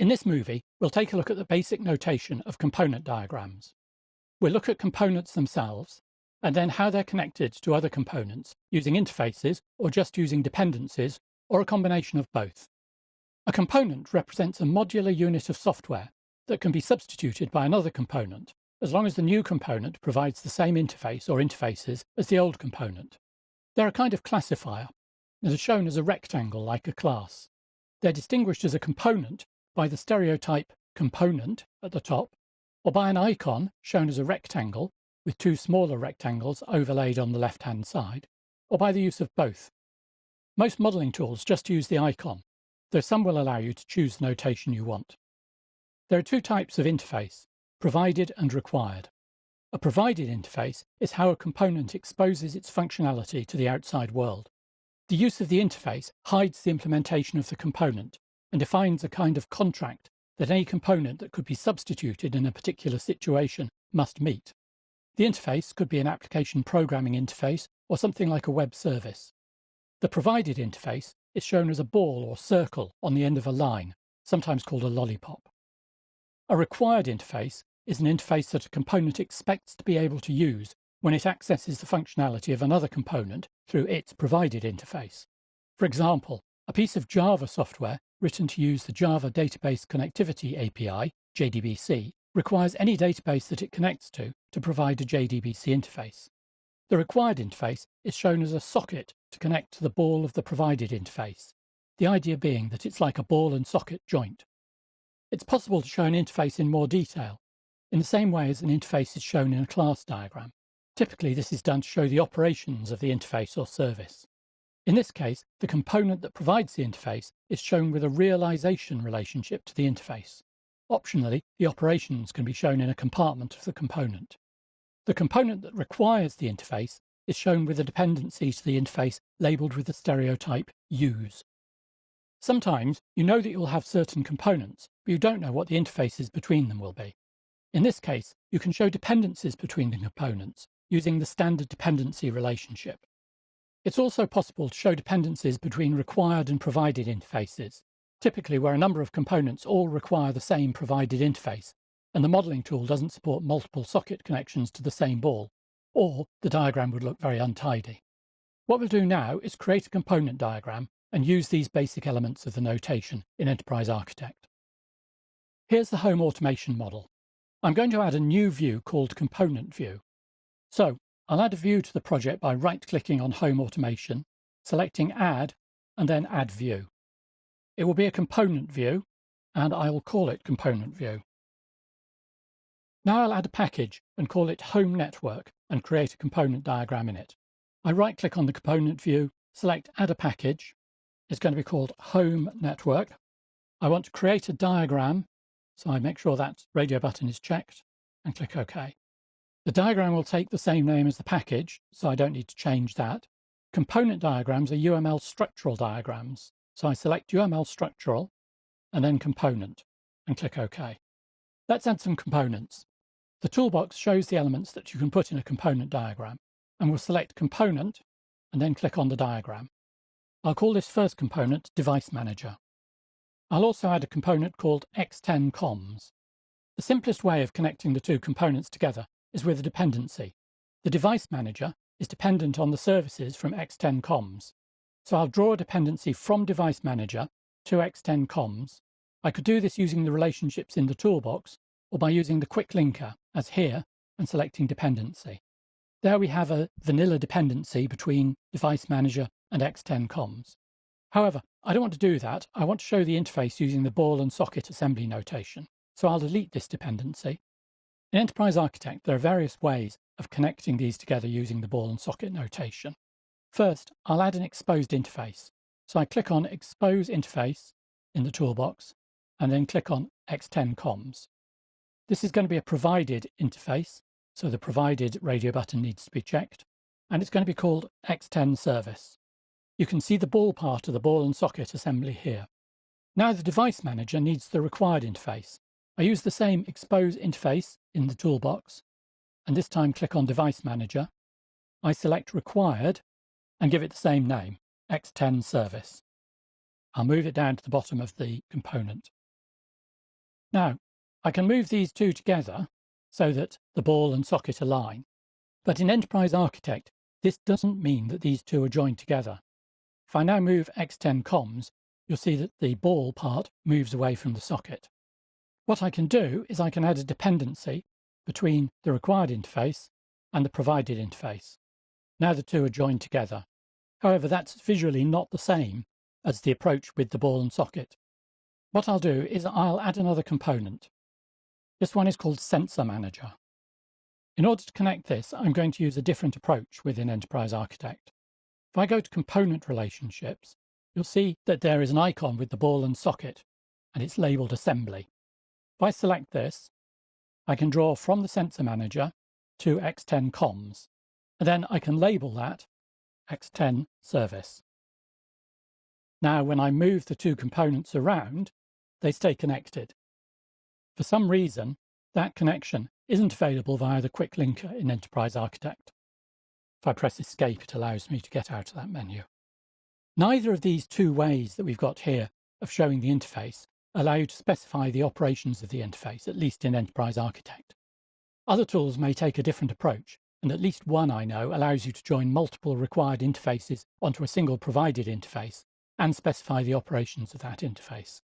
In this movie, we'll take a look at the basic notation of component diagrams. We'll look at components themselves, and then how they're connected to other components using interfaces or just using dependencies, or a combination of both. A component represents a modular unit of software that can be substituted by another component, as long as the new component provides the same interface or interfaces as the old component. They're a kind of classifier and are shown as a rectangle like a class. They're distinguished as a component by the stereotype component at the top, or by an icon shown as a rectangle with two smaller rectangles overlaid on the left-hand side, or by the use of both. Most modelling tools just use the icon, though some will allow you to choose the notation you want. There are two types of interface, provided and required. A provided interface is how a component exposes its functionality to the outside world. The use of the interface hides the implementation of the component and defines a kind of contract that any component that could be substituted in a particular situation must meet. The interface could be an application programming interface or something like a web service. The provided interface is shown as a ball or circle on the end of a line, sometimes called a lollipop. A required interface is an interface that a component expects to be able to use when it accesses the functionality of another component through its provided interface. For example, a piece of Java software written to use the Java Database Connectivity API, JDBC, requires any database that it connects to provide a JDBC interface. The required interface is shown as a socket to connect to the ball of the provided interface, the idea being that it's like a ball and socket joint. It's possible to show an interface in more detail, in the same way as an interface is shown in a class diagram. Typically, this is done to show the operations of the interface or service. In this case, the component that provides the interface is shown with a realization relationship to the interface. Optionally, the operations can be shown in a compartment of the component. The component that requires the interface is shown with a dependency to the interface labelled with the stereotype use. Sometimes you know that you will have certain components, but you don't know what the interfaces between them will be. In this case, you can show dependencies between the components using the standard dependency relationship. It's also possible to show dependencies between required and provided interfaces, typically where a number of components all require the same provided interface, and the modelling tool doesn't support multiple socket connections to the same ball, or the diagram would look very untidy. What we'll do now is create a component diagram and use these basic elements of the notation in Enterprise Architect. Here's the home automation model. I'm going to add a new view called Component View. So I'll add a view to the project by right-clicking on Home Automation, selecting Add, and then Add View. It will be a component view, and I will call it Component View. Now I'll add a package and call it Home Network and create a component diagram in it. I right-click on the component view, select Add a Package. It's going to be called Home Network. I want to create a diagram, so I make sure that radio button is checked and click OK. The diagram will take the same name as the package, so I don't need to change that. Component diagrams are UML structural diagrams, so I select UML structural and then component and click OK. Let's add some components. The toolbox shows the elements that you can put in a component diagram, and we'll select Component and then click on the diagram. I'll call this first component Device Manager. I'll also add a component called X10 Comms. The simplest way of connecting the two components together is with a dependency. The Device Manager is dependent on the services from X10 Comms. So I'll draw a dependency from Device Manager to X10 Comms. I could do this using the relationships in the toolbox or by using the quick linker, as here, and selecting Dependency. There we have a vanilla dependency between Device Manager and X10 Comms. However, I don't want to do that. I want to show the interface using the ball and socket assembly notation. So I'll delete this dependency. In Enterprise Architect, there are various ways of connecting these together using the ball and socket notation. First, I'll add an exposed interface. So I click on Expose Interface in the toolbox and then click on X10 Comms. This is going to be a provided interface, so the provided radio button needs to be checked, and it's going to be called X10 Service. You can see the ball part of the ball and socket assembly here. Now the Device Manager needs the required interface. I use the same Expose Interface in the toolbox, and this time click on Device Manager. I select Required and give it the same name, X10 Service. I'll move it down to the bottom of the component. Now, I can move these two together so that the ball and socket align, but in Enterprise Architect, this doesn't mean that these two are joined together. If I now move X10 comms, you'll see that the ball part moves away from the socket. What I can do is I can add a dependency between the required interface and the provided interface. Now the two are joined together. However, that's visually not the same as the approach with the ball and socket. What I'll do is I'll add another component. This one is called Sensor Manager. In order to connect this, I'm going to use a different approach within Enterprise Architect. If I go to Component Relationships, you'll see that there is an icon with the ball and socket, and it's labeled Assembly. If I select this, I can draw from the Sensor Manager to X10 comms, and then I can label that X10 service. Now, when I move the two components around, they stay connected. For some reason, that connection isn't available via the quick linker in Enterprise Architect. If I press Escape, it allows me to get out of that menu. Neither of these two ways that we've got here of showing the interface allow you to specify the operations of the interface, at least in Enterprise Architect. Other tools may take a different approach, and at least one I know allows you to join multiple required interfaces onto a single provided interface and specify the operations of that interface.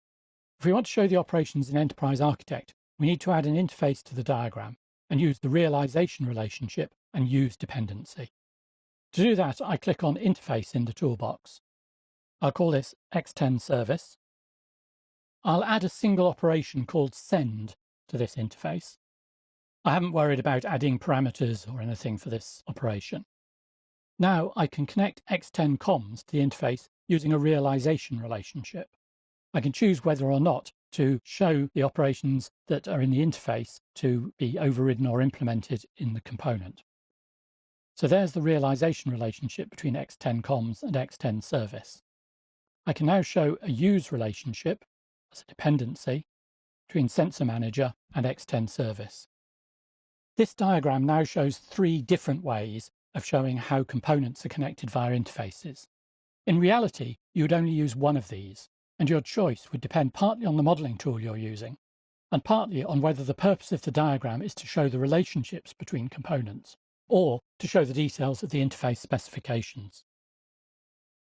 If we want to show the operations in Enterprise Architect, we need to add an interface to the diagram and use the realization relationship and use dependency. To do that, I click on Interface in the toolbox. I'll call this X10 service. I'll add a single operation called send to this interface. I haven't worried about adding parameters or anything for this operation. Now I can connect X10 comms to the interface using a realization relationship. I can choose whether or not to show the operations that are in the interface to be overridden or implemented in the component. So there's the realization relationship between X10 comms and X10 service. I can now show a use relationship as a dependency between Sensor Manager and X10 service. This diagram now shows three different ways of showing how components are connected via interfaces. In reality, you would only use one of these, and your choice would depend partly on the modeling tool you're using, and partly on whether the purpose of the diagram is to show the relationships between components, or to show the details of the interface specifications.